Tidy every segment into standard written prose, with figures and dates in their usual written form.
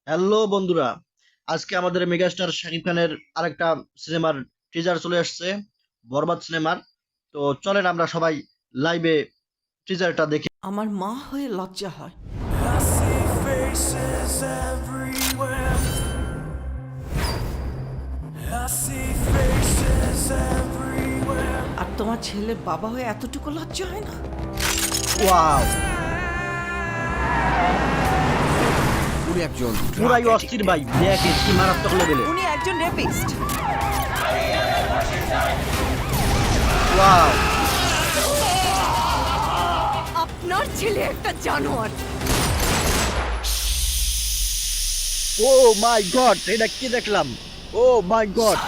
Hello বন্ধুরা, আজকে আমাদের মেগাস্টার শাকিব খানের আরেকটা সিনেমার টিজার চলে আসছে, বরবাদ সিনেমার। তো চলেন আমরা সবাই লাইভে টিজারটা দেখি। আমার মা হয়ে লজ্জা হয়। I see faces everywhere. I see faces everywhere. আর তোমার ছেলের বাবা হয়ে এতটুকু লজ্জা হয় না? ওয়াও, উনি একজন পুরাই অস্থির ভাই, দেখেন কি মারাত্মক লেভেলে। উনি একজন রেপিস্ট। ওয়াও, আপনার ছেলে একটা জানোয়ার। ও মাই গড, এটা কি দেখলাম! ও মাই গড,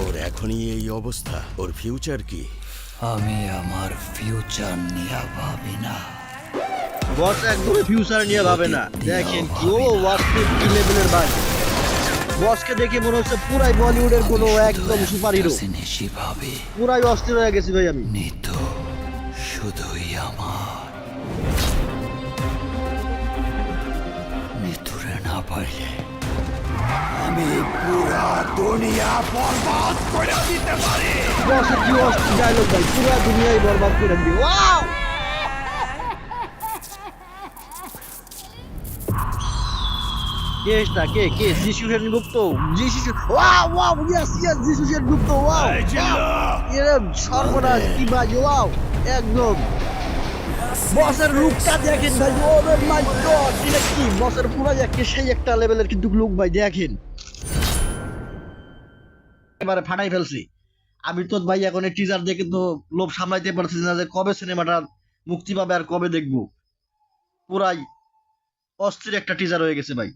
ওর এখনই এই অবস্থা, ওর ফিউচার কি? আমি আমার ফিউচার নিয়ে ভাবি না। বস একদমই ফিউচার নিয়ে ভাবে না। দেখেন কি ও অস্থির কি লেভেলের ভাই। বসকে দেখে মনে হচ্ছে পুরাই বলিউডের কোনো একদম সুপার হিরো। সিনেসি ভাবে পুরাই অস্থির হয়ে গেছি ভাই আমি। নিত শুধুই আমার নিতুরে না পাইলে আমি পুরা দুনিয়া বরবাদ করে দিতে পারি। বসের কি অস্থির ডায়লগ ভাই, পুরা দুনিয়ায় বরবাদ করে দিবে। ওয়াও, কে এটা? কে কে যিশু সেনগুপ্ত? যিশু, ওয়াও ওয়াও, ইয়েস ইয়েস, যিশু সেনগুপ্ত। ওয়াও, এর সর্বনাশ কি ভাই! ওয়াও, একদম বসের রূপটা দেখেন ভাই। ও মাই গড, এটা কি! বসের পুরাই একটা সেই একটা লেভেলের কিন্তু লুক ভাই, দেখেন এবারে ফাটাই ফেলছি। আমি তো ভাই এখন এই টিজার দেখে তো লোভ সামলাইতে পারছি না যে কবে সিনেমাটা মুক্তি পাবে আর কবে দেখবো। পুরাই অস্থির একটা টিজার হয়ে গেছে ভাই।